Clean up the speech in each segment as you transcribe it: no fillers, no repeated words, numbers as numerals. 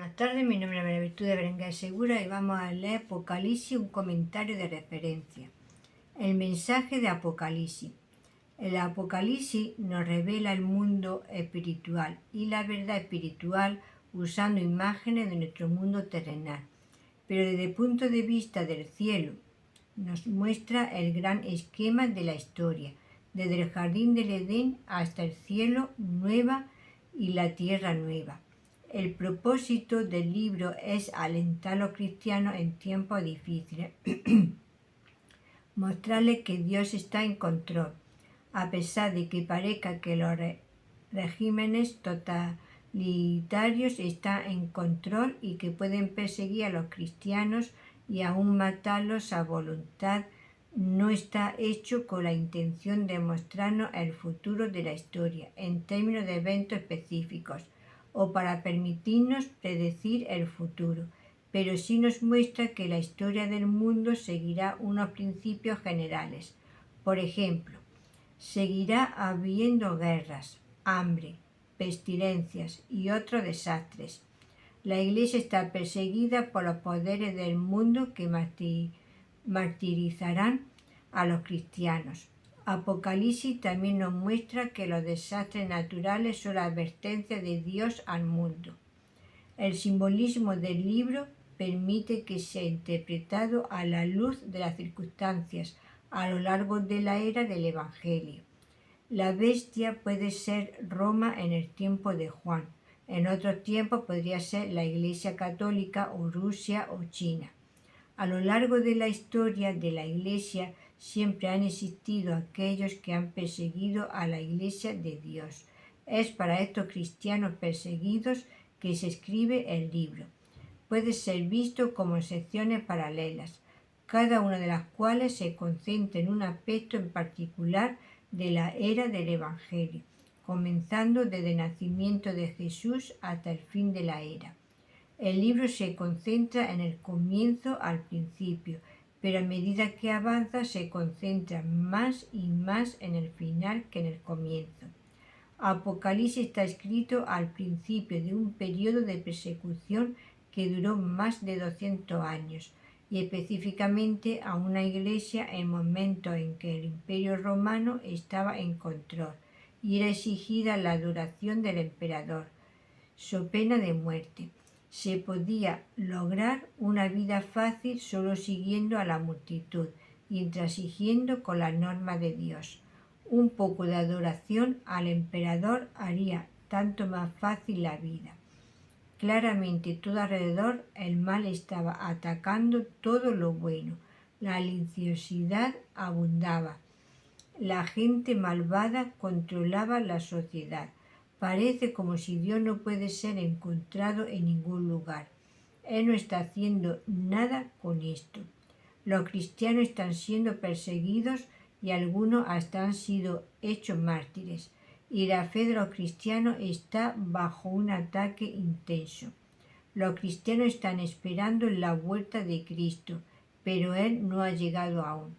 Buenas tardes, mi nombre es María Virtud de Berenguer Segura y vamos a leer Apocalipsis, un comentario de referencia. El mensaje de Apocalipsis. El Apocalipsis nos revela el mundo espiritual y la verdad espiritual usando imágenes de nuestro mundo terrenal, pero desde el punto de vista del cielo. Nos muestra el gran esquema de la historia, desde el jardín del Edén hasta el cielo nueva y la tierra nueva. El propósito del libro es alentar a los cristianos en tiempos difíciles, mostrarles que Dios está en control, a pesar de que parezca que los regímenes totalitarios están en control y que pueden perseguir a los cristianos y aún matarlos a voluntad. No está hecho con la intención de mostrarnos el futuro de la historia en términos de eventos específicos o para permitirnos predecir el futuro, pero sí nos muestra que la historia del mundo seguirá unos principios generales. Por ejemplo, seguirá habiendo guerras, hambre, pestilencias y otros desastres. La Iglesia está perseguida por los poderes del mundo que martirizarán a los cristianos. Apocalipsis también nos muestra que los desastres naturales son la advertencia de Dios al mundo. El simbolismo del libro permite que sea interpretado a la luz de las circunstancias a lo largo de la era del Evangelio. La bestia puede ser Roma en el tiempo de Juan. En otros tiempos podría ser la Iglesia Católica o Rusia o China. A lo largo de la historia de la Iglesia siempre han existido aquellos que han perseguido a la Iglesia de Dios. Es para estos cristianos perseguidos que se escribe el libro. Puede ser visto como secciones paralelas, cada una de las cuales se concentra en un aspecto en particular de la era del Evangelio, comenzando desde el nacimiento de Jesús hasta el fin de la era. El libro se concentra en el comienzo al principio, pero a medida que avanza se concentra más y más en el final que en el comienzo. Apocalipsis está escrito al principio de un periodo de persecución que duró más de 200 años, y específicamente a una iglesia en momentos en que el Imperio Romano estaba en control y era exigida la adoración del emperador, so pena de muerte. Se podía lograr una vida fácil solo siguiendo a la multitud y intransigiendo con la norma de Dios. Un poco de adoración al emperador haría tanto más fácil la vida. Claramente todo alrededor el mal estaba atacando todo lo bueno. La religiosidad abundaba. La gente malvada controlaba la sociedad. Parece como si Dios no puede ser encontrado en ningún lugar. Él no está haciendo nada con esto. Los cristianos están siendo perseguidos y algunos hasta han sido hechos mártires. Y la fe de los cristianos está bajo un ataque intenso. Los cristianos están esperando la vuelta de Cristo, pero Él no ha llegado aún.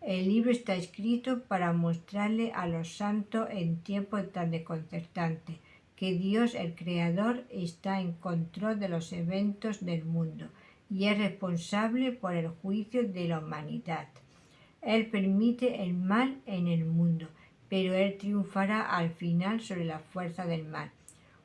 El libro está escrito para mostrarle a los santos en tiempos tan desconcertantes que Dios, el Creador, está en control de los eventos del mundo y es responsable por el juicio de la humanidad. Él permite el mal en el mundo, pero Él triunfará al final sobre la fuerza del mal,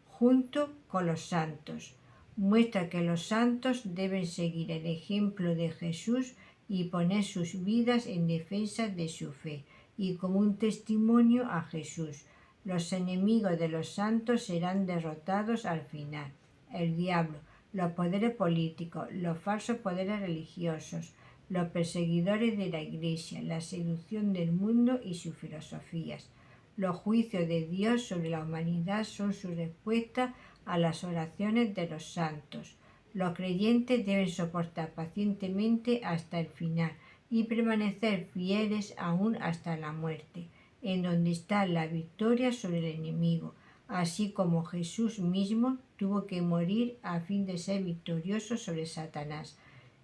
junto con los santos. Muestra que los santos deben seguir el ejemplo de Jesús y poner sus vidas en defensa de su fe y como un testimonio a Jesús. Los enemigos de los santos serán derrotados al final. El diablo, los poderes políticos, los falsos poderes religiosos, los perseguidores de la Iglesia, la seducción del mundo y sus filosofías. Los juicios de Dios sobre la humanidad son su respuesta a las oraciones de los santos. Los creyentes deben soportar pacientemente hasta el final y permanecer fieles aún hasta la muerte, en donde está la victoria sobre el enemigo, así como Jesús mismo tuvo que morir a fin de ser victorioso sobre Satanás.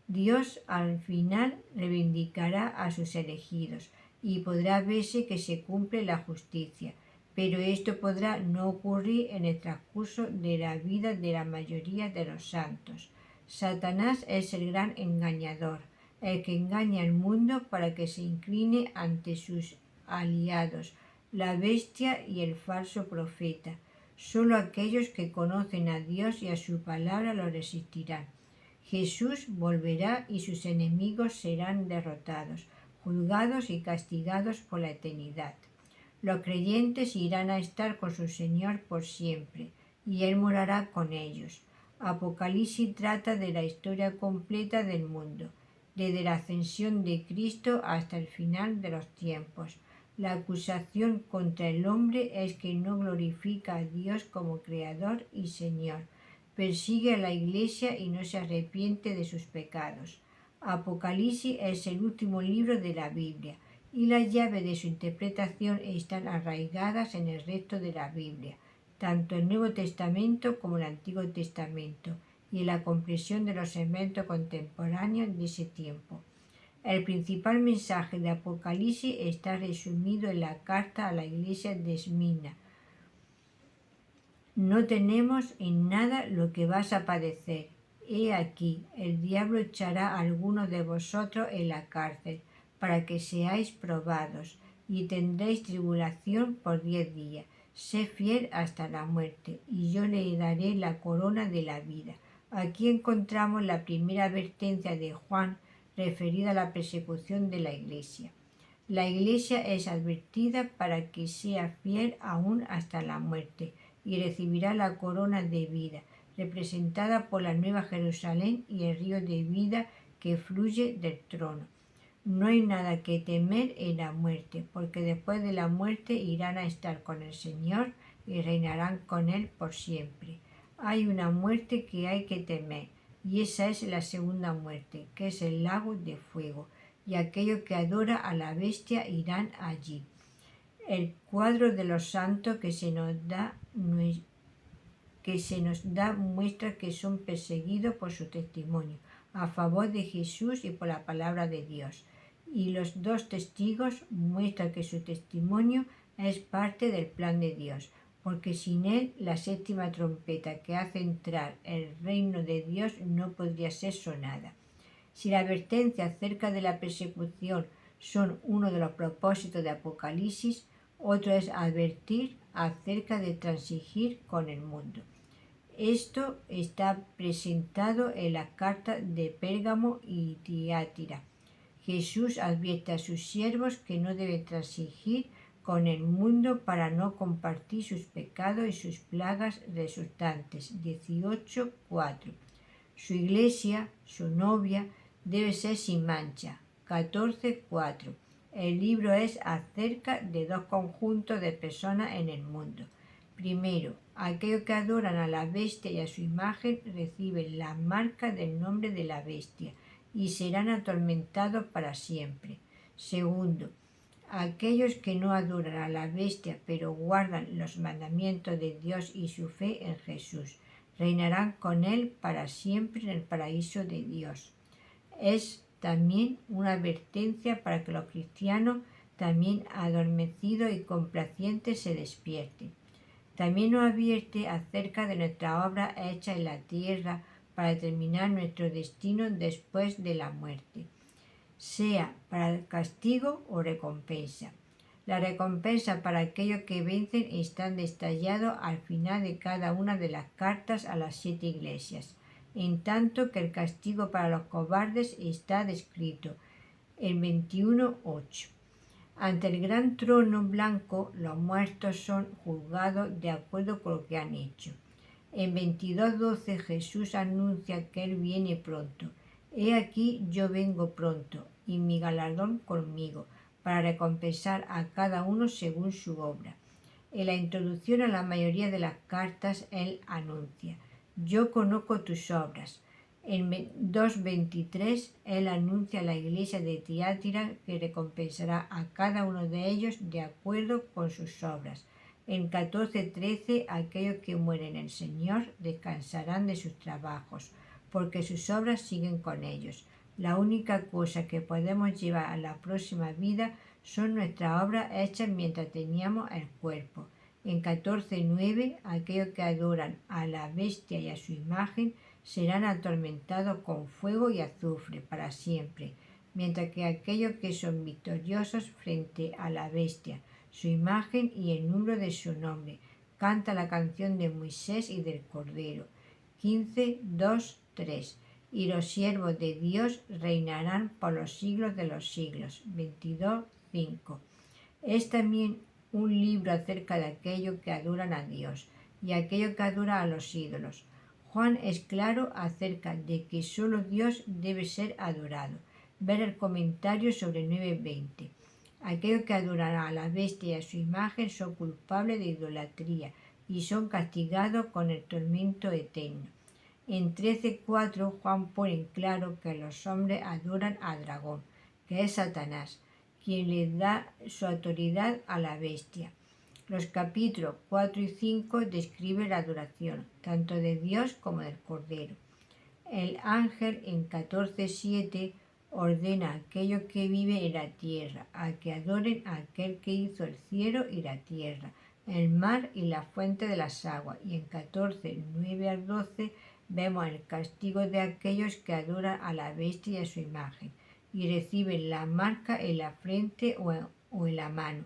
Dios al final reivindicará a sus elegidos y podrá verse que se cumple la justicia, pero esto podrá no ocurrir en el transcurso de la vida de la mayoría de los santos. Satanás es el gran engañador, el que engaña al mundo para que se incline ante sus aliados, la bestia y el falso profeta. Solo aquellos que conocen a Dios y a su palabra lo resistirán. Jesús volverá y sus enemigos serán derrotados, juzgados y castigados por la eternidad. Los creyentes irán a estar con su Señor por siempre, y Él morará con ellos. Apocalipsis trata de la historia completa del mundo, desde la ascensión de Cristo hasta el final de los tiempos. La acusación contra el hombre es que no glorifica a Dios como Creador y Señor, persigue a la Iglesia y no se arrepiente de sus pecados. Apocalipsis es el último libro de la Biblia, y las llaves de su interpretación están arraigadas en el resto de la Biblia, tanto el Nuevo Testamento como el Antiguo Testamento, y en la comprensión de los eventos contemporáneos de ese tiempo. El principal mensaje de Apocalipsis está resumido en la carta a la iglesia de Esmirna. No tenemos en nada lo que vas a padecer. He aquí, el diablo echará a algunos de vosotros en la cárcel, para que seáis probados, y tendréis tribulación por 10 días. Sé fiel hasta la muerte, y yo le daré la corona de la vida. Aquí encontramos la primera advertencia de Juan referida a la persecución de la Iglesia. La Iglesia es advertida para que sea fiel aún hasta la muerte, y recibirá la corona de vida, representada por la Nueva Jerusalén y el río de vida que fluye del trono. No hay nada que temer en la muerte, porque después de la muerte irán a estar con el Señor y reinarán con Él por siempre. Hay una muerte que hay que temer, y esa es la segunda muerte, que es el lago de fuego, y aquellos que adoran a la bestia irán allí. El cuadro de los santos que se nos da muestra que son perseguidos por su testimonio a favor de Jesús y por la palabra de Dios. Y los dos testigos muestran que su testimonio es parte del plan de Dios, porque sin él la séptima trompeta que hace entrar el reino de Dios no podría ser sonada. Si la advertencia acerca de la persecución son uno de los propósitos de Apocalipsis, otro es advertir acerca de transigir con el mundo. Esto está presentado en las cartas de Pérgamo y Tiatira. Jesús advierte a sus siervos que no deben transigir con el mundo para no compartir sus pecados y sus plagas resultantes. 18:4. Su iglesia, su novia, debe ser sin mancha. 14:4. El libro es acerca de dos conjuntos de personas en el mundo. Primero, aquellos que adoran a la bestia y a su imagen reciben la marca del nombre de la bestia y serán atormentados para siempre. Segundo, aquellos que no adoran a la bestia pero guardan los mandamientos de Dios y su fe en Jesús, reinarán con Él para siempre en el paraíso de Dios. Es también una advertencia para que los cristianos, también adormecidos y complacientes, se despierten. También nos advierte acerca de nuestra obra hecha en la tierra para determinar nuestro destino después de la muerte, sea para castigo o recompensa. La recompensa para aquellos que vencen está detallado al final de cada una de las cartas a las 7 iglesias, en tanto que el castigo para los cobardes está descrito en 21:8. Ante el gran trono blanco, los muertos son juzgados de acuerdo con lo que han hecho. En 22:12 Jesús anuncia que Él viene pronto. He aquí yo vengo pronto, y mi galardón conmigo, para recompensar a cada uno según su obra. En la introducción a la mayoría de las cartas, Él anuncia: yo conozco tus obras. En 2:23 Él anuncia a la iglesia de Tiatira que recompensará a cada uno de ellos de acuerdo con sus obras. En 14:13 aquellos que mueren en el Señor descansarán de sus trabajos, porque sus obras siguen con ellos. La única cosa que podemos llevar a la próxima vida son nuestras obras hechas mientras teníamos el cuerpo. En 14:9, aquellos que adoran a la bestia y a su imagen serán atormentados con fuego y azufre para siempre, mientras que aquellos que son victoriosos frente a la bestia, su imagen y el número de su nombre, canta la canción de Moisés y del Cordero. 15:2-3. Y los siervos de Dios reinarán por los siglos de los siglos. 22:5. Es también un libro acerca de aquellos que adoran a Dios y aquellos que adoran a los ídolos. Juan es claro acerca de que solo Dios debe ser adorado. Ver el comentario sobre 9:20. Aquellos que adoran a la bestia y a su imagen son culpables de idolatría y son castigados con el tormento eterno. En 13:4 Juan pone en claro que los hombres adoran al dragón, que es Satanás, quien les da su autoridad a la bestia. Los capítulos 4 y 5 describen la adoración, tanto de Dios como del Cordero. El ángel en 14:7 ordena a aquellos que viven en la tierra a que adoren a aquel que hizo el cielo y la tierra, el mar y la fuente de las aguas. Y en 14:9-12 vemos el castigo de aquellos que adoran a la bestia y a su imagen y reciben la marca en la frente o en la mano.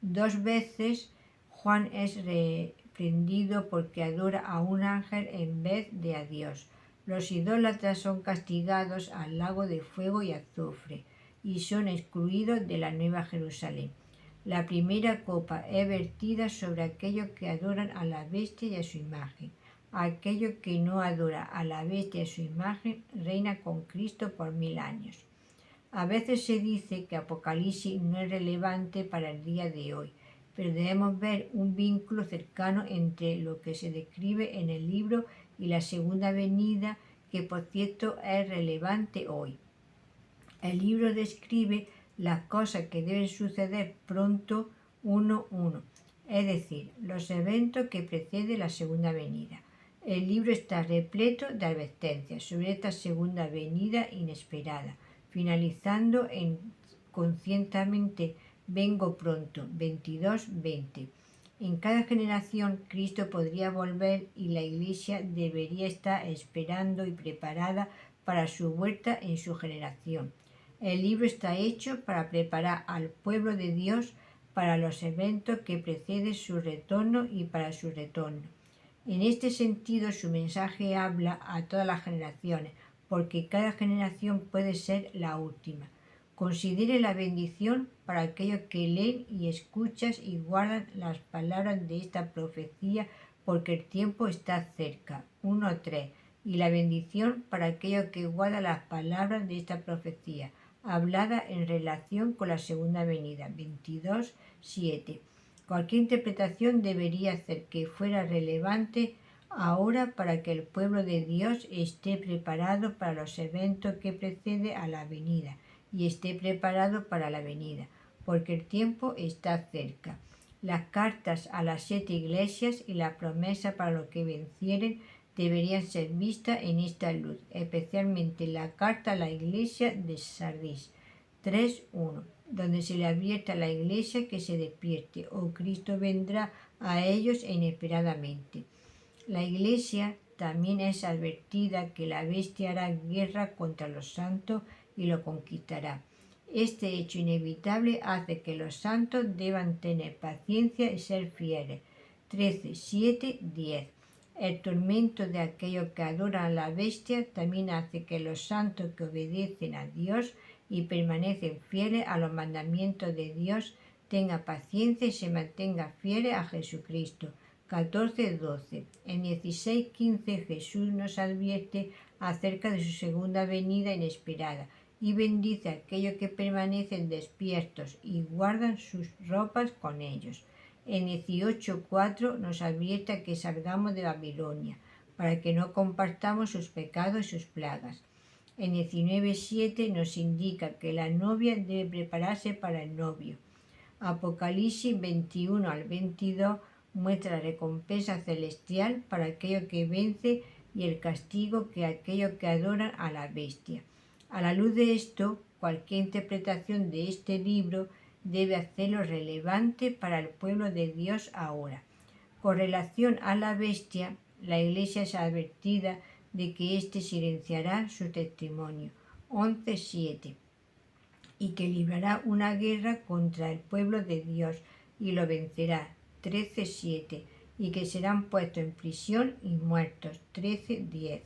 2 veces Juan es reprendido porque adora a un ángel en vez de a Dios. Los idólatras son castigados al lago de fuego y azufre y son excluidos de la Nueva Jerusalén. La primera copa es vertida sobre aquellos que adoran a la bestia y a su imagen. Aquello que no adora a la bestia y a su imagen reina con Cristo por 1000 años. A veces se dice que Apocalipsis no es relevante para el día de hoy, pero debemos ver un vínculo cercano entre lo que se describe en el libro y la segunda venida, que por cierto es relevante hoy. El libro describe las cosas que deben suceder pronto 1:1, es decir, los eventos que preceden la segunda venida. El libro está repleto de advertencias sobre esta segunda venida inesperada, finalizando en conscientemente vengo pronto, 22:20. En cada generación Cristo podría volver y la Iglesia debería estar esperando y preparada para su vuelta en su generación. El libro está hecho para preparar al pueblo de Dios para los eventos que preceden su retorno y para su retorno. En este sentido, su mensaje habla a todas las generaciones, porque cada generación puede ser la última. Considere la bendición para aquellos que leen y escuchan y guardan las palabras de esta profecía, porque el tiempo está cerca. 1:3. Y la bendición para aquellos que guardan las palabras de esta profecía, hablada en relación con la segunda venida. 22:7. Cualquier interpretación debería hacer que fuera relevante ahora para que el pueblo de Dios esté preparado para los eventos que preceden a la venida y esté preparado para la venida, porque el tiempo está cerca. Las cartas a las 7 iglesias y la promesa para los que vencieren deberían ser vistas en esta luz, especialmente la carta a la iglesia de Sardis 3:1, donde se le advierte a la iglesia que se despierte o Cristo vendrá a ellos inesperadamente. La iglesia también es advertida que la bestia hará guerra contra los santos y lo conquistará. Este hecho inevitable hace que los santos deban tener paciencia y ser fieles. 13:7-10. El tormento de aquellos que adoran a la bestia también hace que los santos que obedecen a Dios y permanecen fieles a los mandamientos de Dios tengan paciencia y se mantengan fieles a Jesucristo. 14:12. En 16:15 Jesús nos advierte acerca de su segunda venida inesperada y bendice a aquellos que permanecen despiertos y guardan sus ropas con ellos. En 18:4 nos advierte que salgamos de Babilonia, para que no compartamos sus pecados y sus plagas. En 19:7 nos indica que la novia debe prepararse para el novio. Apocalipsis 21-22 muestra la recompensa celestial para aquellos que vencen y el castigo que aquellos que adoran a la bestia. A la luz de esto, cualquier interpretación de este libro debe hacerlo relevante para el pueblo de Dios ahora. Con relación a la bestia, la Iglesia es advertida de que éste silenciará su testimonio, 11:7, y que librará una guerra contra el pueblo de Dios y lo vencerá, 13:7, y que serán puestos en prisión y muertos, 13:10.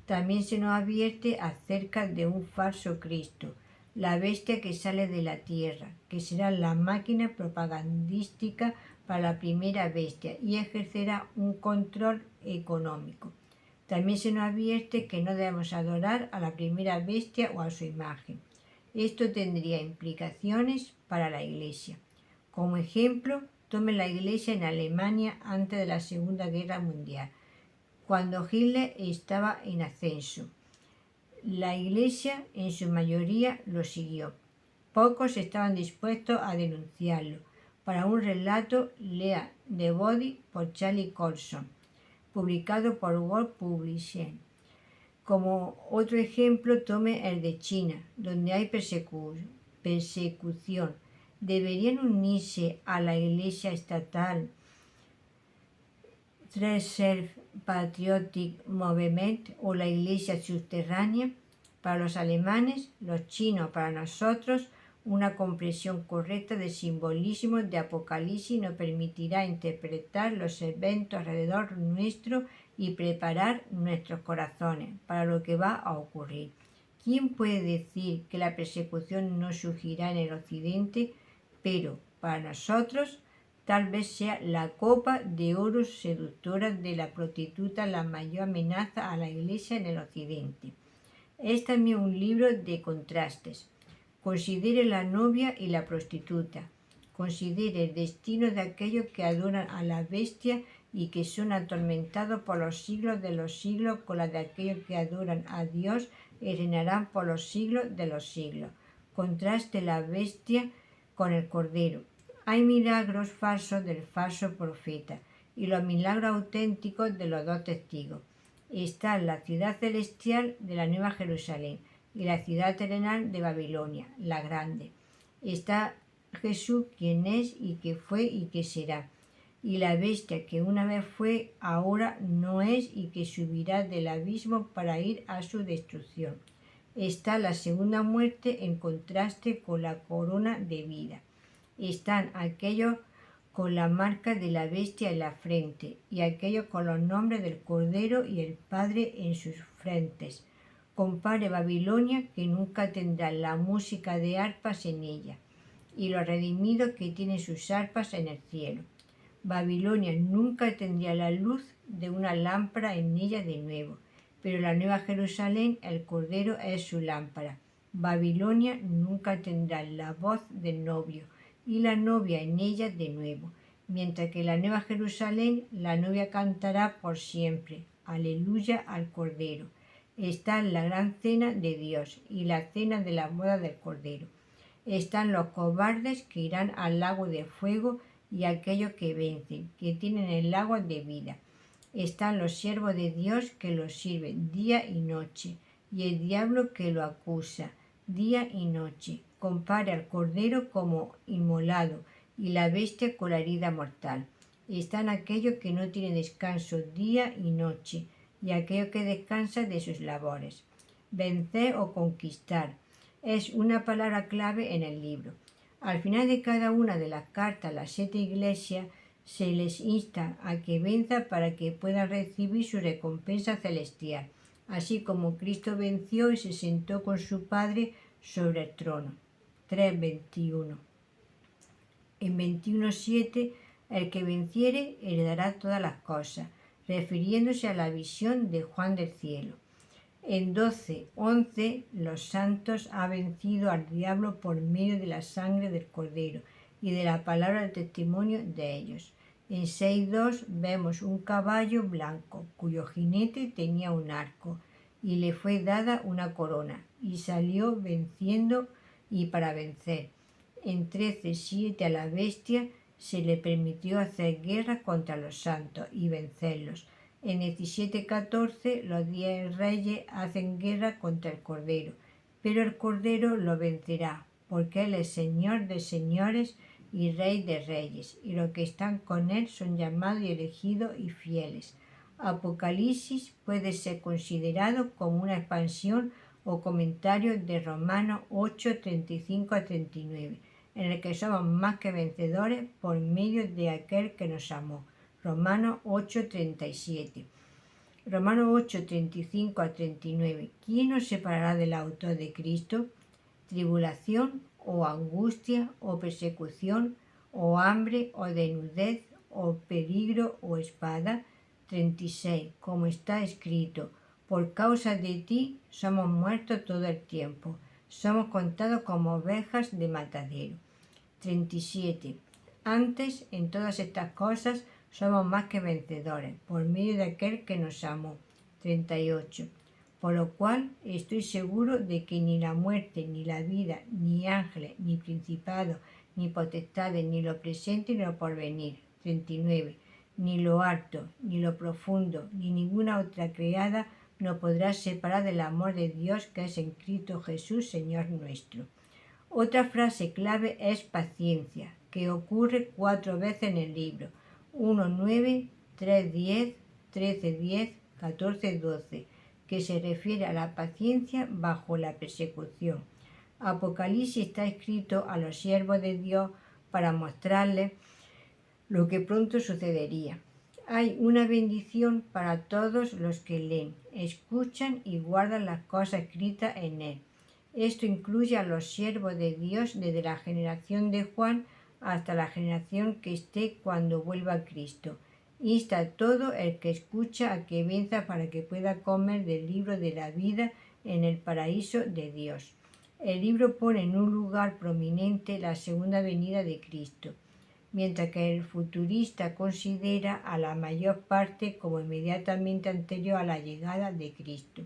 También se nos advierte acerca de un falso Cristo, la bestia que sale de la tierra, que será la máquina propagandística para la primera bestia y ejercerá un control económico. También se nos advierte que no debemos adorar a la primera bestia o a su imagen. Esto tendría implicaciones para la Iglesia. Como ejemplo, tome la Iglesia en Alemania antes de la Segunda Guerra Mundial, cuando Hitler estaba en ascenso. La Iglesia, en su mayoría, lo siguió. Pocos estaban dispuestos a denunciarlo. Para un relato, lea The Body por Charlie Colson, publicado por World Publishing. Como otro ejemplo, tome el de China, donde hay persecución. ¿Deberían unirse a la Iglesia estatal Third Self-Patriotic Movement o la Iglesia subterránea? Para los alemanes, los chinos, para nosotros, una comprensión correcta del simbolismo de Apocalipsis nos permitirá interpretar los eventos alrededor nuestro y preparar nuestros corazones para lo que va a ocurrir. ¿Quién puede decir que la persecución no surgirá en el occidente? Pero para nosotros tal vez sea la copa de oro seductora de la prostituta la mayor amenaza a la Iglesia en el occidente. Es también un libro de contrastes. Considere la novia y la prostituta. Considere el destino de aquellos que adoran a la bestia y que son atormentados por los siglos de los siglos con la de aquellos que adoran a Dios y reinarán por los siglos de los siglos. Contraste la bestia con el cordero. Hay milagros falsos del falso profeta y los milagros auténticos de los dos testigos. Está la ciudad celestial de la Nueva Jerusalén y la ciudad terrenal de Babilonia, la grande. Está Jesús, quien es y que fue y que será, y la bestia que una vez fue, ahora no es y que subirá del abismo para ir a su destrucción. Está la segunda muerte en contraste con la corona de vida. Están aquellos con la marca de la bestia en la frente, y aquellos con los nombres del Cordero y el Padre en sus frentes. Compare Babilonia, que nunca tendrá la música de arpas en ella, y los redimidos que tienen sus arpas en el cielo. Babilonia nunca tendría la luz de una lámpara en ella de nuevo, pero la Nueva Jerusalén, el Cordero, es su lámpara. Babilonia nunca tendrá la voz del novio, y la novia en ella de nuevo, mientras que la Nueva Jerusalén, la novia cantará por siempre, aleluya al Cordero. Está la gran cena de Dios y la cena de la boda del Cordero. Están los cobardes que irán al lago de fuego y aquellos que vencen, que tienen el agua de vida. Están los siervos de Dios que lo sirven día y noche, y el diablo que lo acusa día y noche. Compare al Cordero como inmolado y la bestia con la herida mortal. Están aquellos que no tienen descanso día y noche, y aquellos que descansan de sus labores. Vencer o conquistar es una palabra clave en el libro. Al final de cada una de las cartas a las 7 iglesias se les insta a que venza para que puedan recibir su recompensa celestial, así como Cristo venció y se sentó con su Padre sobre el trono. 3:21. En 21:7, el que venciere heredará todas las cosas, refiriéndose a la visión de Juan del cielo. En 12:11, los santos han vencido al diablo por medio de la sangre del Cordero y de la palabra del testimonio de ellos. En 6:2 vemos un caballo blanco, cuyo jinete tenía un arco, y le fue dada una corona, y salió venciendo y para vencer. En 13:7 a la bestia se le permitió hacer guerra contra los santos y vencerlos. En 17:14 los 10 reyes hacen guerra contra el Cordero, pero el Cordero lo vencerá, porque Él es Señor de señores y Rey de reyes, y los que están con Él son llamados y elegidos y fieles. Apocalipsis puede ser considerado como una expansión o comentario de Romanos 8, 35 a 39, en el que somos más que vencedores por medio de aquel que nos amó. Romanos 8, 37. Romanos 8, 35 a 39. ¿Quién nos separará del autor de Cristo? ¿Tribulación o angustia o persecución o hambre o desnudez o peligro o espada? 36. Como está escrito, por causa de ti somos muertos todo el tiempo, somos contados como ovejas de matadero. 37. Antes, en todas estas cosas, somos más que vencedores, por medio de aquel que nos amó. 38. Por lo cual estoy seguro de que ni la muerte, ni la vida, ni ángeles, ni principados, ni potestades, ni lo presente, ni lo porvenir. 39. Ni lo alto, ni lo profundo, ni ninguna otra creada nos podrá separar del amor de Dios que es en Cristo Jesús, Señor nuestro. Otra frase clave es paciencia, que ocurre 4 veces en el libro. 1, 9, 3, 10, 13, 10, 14, 12, que se refiere a la paciencia bajo la persecución. Apocalipsis está escrito a los siervos de Dios para mostrarles lo que pronto sucedería. Hay una bendición para todos los que leen, escuchan y guardan las cosas escritas en él. Esto incluye a los siervos de Dios desde la generación de Juan hasta la generación que esté cuando vuelva Cristo. Insta a todo el que escucha a que venza para que pueda comer del libro de la vida en el paraíso de Dios. El libro pone en un lugar prominente la segunda venida de Cristo, mientras que el futurista considera a la mayor parte como inmediatamente anterior a la llegada de Cristo.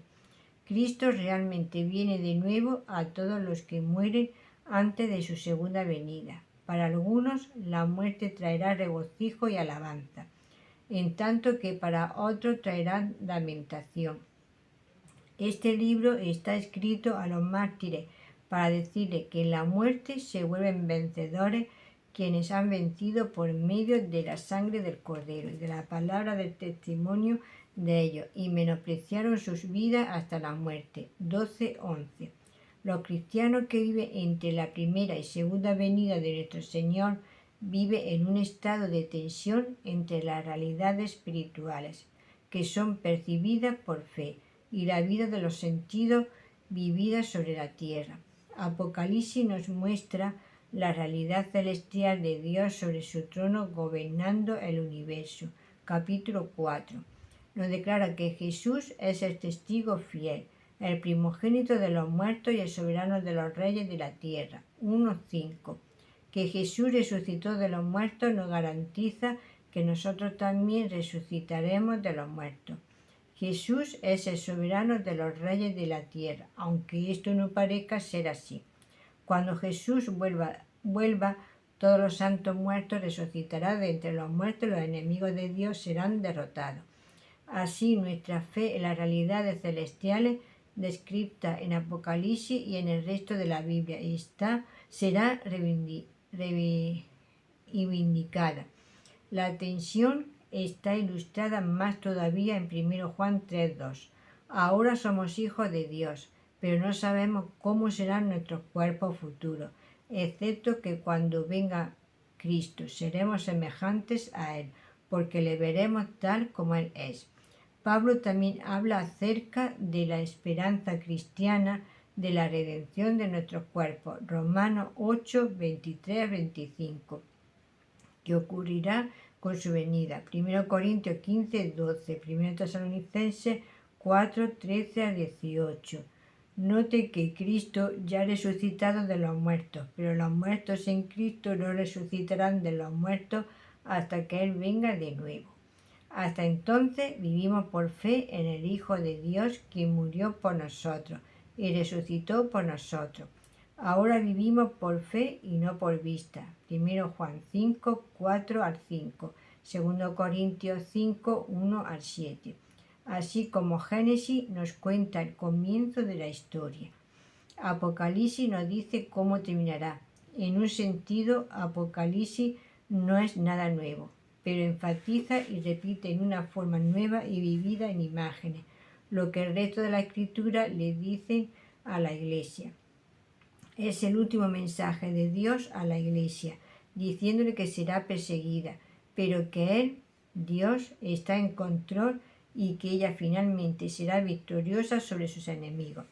Cristo realmente viene de nuevo a todos los que mueren antes de su segunda venida. Para algunos, la muerte traerá regocijo y alabanza, en tanto que para otros traerá lamentación. Este libro está escrito a los mártires para decirles que en la muerte se vuelven vencedores quienes han vencido por medio de la sangre del Cordero y de la palabra del testimonio de ellos, y menospreciaron sus vidas hasta la muerte. 12:11. Los cristianos que viven entre la primera y segunda venida de nuestro Señor viven en un estado de tensión entre las realidades espirituales, que son percibidas por fe, y la vida de los sentidos vivida sobre la tierra. Apocalipsis nos muestra la realidad celestial de Dios sobre su trono gobernando el universo. Capítulo 4. Nos declara que Jesús es el testigo fiel, el primogénito de los muertos y el soberano de los reyes de la tierra. 1:5. Que Jesús resucitó de los muertos nos garantiza que nosotros también resucitaremos de los muertos. Jesús es el soberano de los reyes de la tierra, aunque esto no parezca ser así. Cuando Jesús vuelva, todos los santos muertos resucitarán de entre los muertos y los enemigos de Dios serán derrotados. Así, nuestra fe en las realidades celestiales descritas en Apocalipsis y en el resto de la Biblia será reivindicada. La tensión está ilustrada más todavía en 1 Juan 3:2. Ahora somos hijos de Dios, pero no sabemos cómo serán nuestros cuerpos futuros, excepto que cuando venga Cristo seremos semejantes a Él, porque le veremos tal como Él es. Pablo también habla acerca de la esperanza cristiana de la redención de nuestros cuerpos, Romanos 8, 23-25, que ocurrirá con su venida. 1 Corintios 15, 12, 1 Tesalonicenses 4, 13-18. Note que Cristo ya ha resucitado de los muertos, pero los muertos en Cristo no resucitarán de los muertos hasta que Él venga de nuevo. Hasta entonces vivimos por fe en el Hijo de Dios, quien murió por nosotros y resucitó por nosotros. Ahora vivimos por fe y no por vista. 1 Juan 5, 4-5, 2 Corintios 5, 1-7. Así como Génesis nos cuenta el comienzo de la historia. Apocalipsis nos dice cómo terminará. En un sentido, Apocalipsis no es nada nuevo, pero enfatiza y repite en una forma nueva y vivida en imágenes lo que el resto de la Escritura le dice a la Iglesia. Es el último mensaje de Dios a la Iglesia, diciéndole que será perseguida, pero que Él, Dios, está en control y que ella finalmente será victoriosa sobre sus enemigos.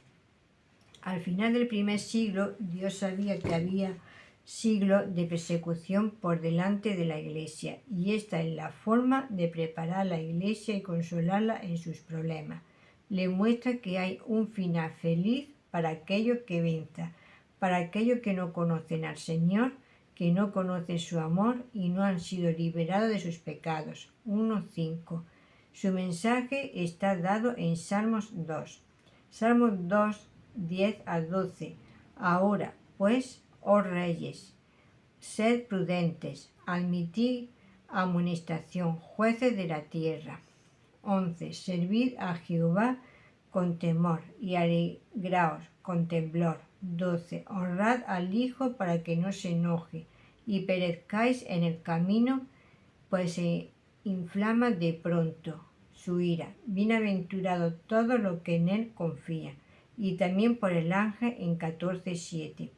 Al final del primer siglo, Dios sabía que había siglos de persecución por delante de la Iglesia, y esta es la forma de preparar a la Iglesia y consolarla en sus problemas. Le muestra que hay un final feliz para aquellos que venzan, para aquellos que no conocen al Señor, que no conocen su amor y no han sido liberados de sus pecados. 1:5. Su mensaje está dado en Salmos 2. Salmos 2, 10 al 12. Ahora, pues, oh reyes, sed prudentes, admitid amonestación, jueces de la tierra. 11. Servid a Jehová con temor y alegraos con temblor. 12. Honrad al Hijo para que no se enoje y perezcáis en el camino, pues se inflama de pronto su ira. Bienaventurado todo lo que en él confía. Y también por el ángel en 14:7,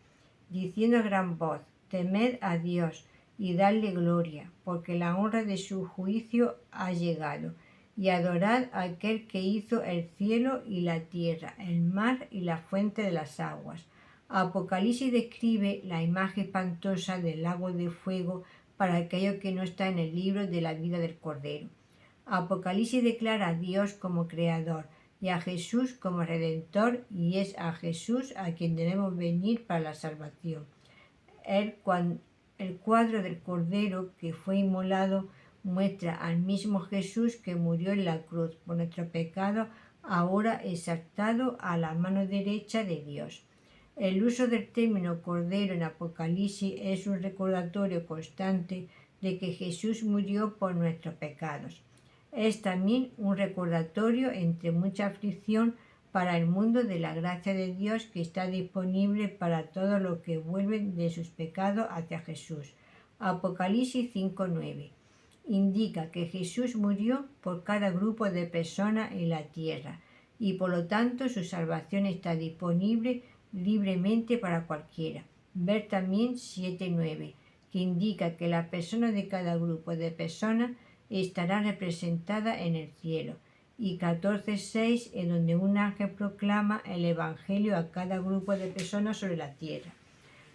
diciendo a gran voz: temed a Dios y dadle gloria, porque la honra de su juicio ha llegado. Y adorad a aquel que hizo el cielo y la tierra, el mar y la fuente de las aguas. Apocalipsis describe la imagen espantosa del lago de fuego para aquello que no está en el libro de la vida del Cordero. Apocalipsis declara a Dios como creador y a Jesús como redentor, y es a Jesús a quien debemos venir para la salvación. El cuadro del Cordero que fue inmolado muestra al mismo Jesús que murió en la cruz por nuestro pecado, ahora exaltado a la mano derecha de Dios. El uso del término Cordero en Apocalipsis es un recordatorio constante de que Jesús murió por nuestros pecados. Es también un recordatorio, entre mucha aflicción, para el mundo, de la gracia de Dios que está disponible para todos los que vuelven de sus pecados hacia Jesús. Apocalipsis 5:9 indica que Jesús murió por cada grupo de personas en la tierra y por lo tanto su salvación está disponible libremente para cualquiera. Ver también 7:9, que indica que las personas de cada grupo de personas estarán representadas en el cielo, y 14:6, en donde un ángel proclama el Evangelio a cada grupo de personas sobre la tierra.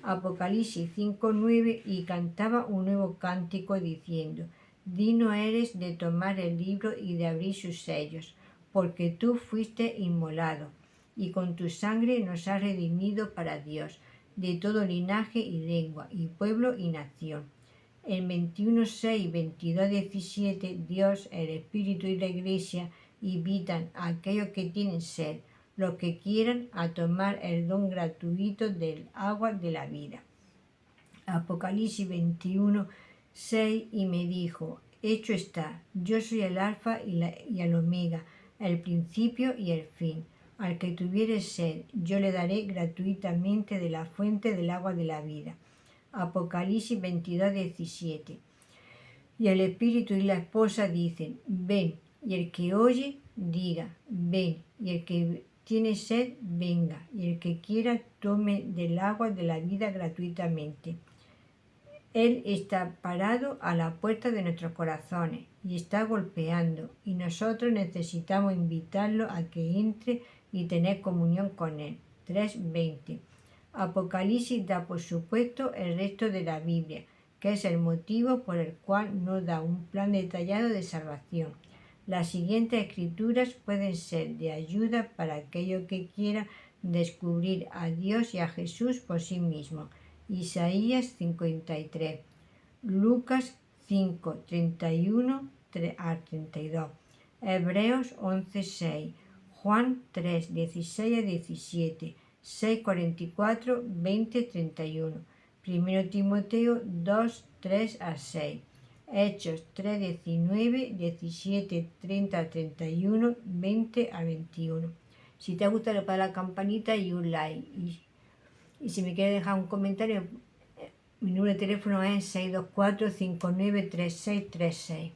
Apocalipsis 5:9, y cantaba un nuevo cántico diciendo: digno eres de tomar el libro y de abrir sus sellos, porque tú fuiste inmolado, y con tu sangre nos has redimido para Dios, de todo linaje y lengua, y pueblo y nación. En 21:6, 22:17, Dios, el Espíritu y la Iglesia invitan a aquellos que tienen sed, los que quieran, a tomar el don gratuito del agua de la vida. Apocalipsis 21:6, y me dijo: hecho está, yo soy el alfa y el omega, el principio y el fin. Al que tuviere sed, yo le daré gratuitamente de la fuente del agua de la vida. Apocalipsis 22:17. Y el Espíritu y la esposa dicen: ven, y el que oye, diga: ven, y el que tiene sed, venga, y el que quiera, tome del agua de la vida gratuitamente. Él está parado a la puerta de nuestros corazones y está golpeando, y nosotros necesitamos invitarlo a que entre y tener comunión con él. 3:20. Apocalipsis da por supuesto el resto de la Biblia, que es el motivo por el cual nos da un plan detallado de salvación. Las siguientes escrituras pueden ser de ayuda para aquellos que quieran descubrir a Dios y a Jesús por sí mismos. Isaías 53, Lucas 5, 31 al 32, Hebreos 11:6, Juan 3, 16 a 17, 6, 44, 20, 31, 1 Timoteo 2, 3 a 6, Hechos 3, 19, 17, 30 a 31, 20 a 21. Si te gusta, le pones la campanita y un like. Y si me quieres dejar un comentario, mi número de teléfono es 624 593636.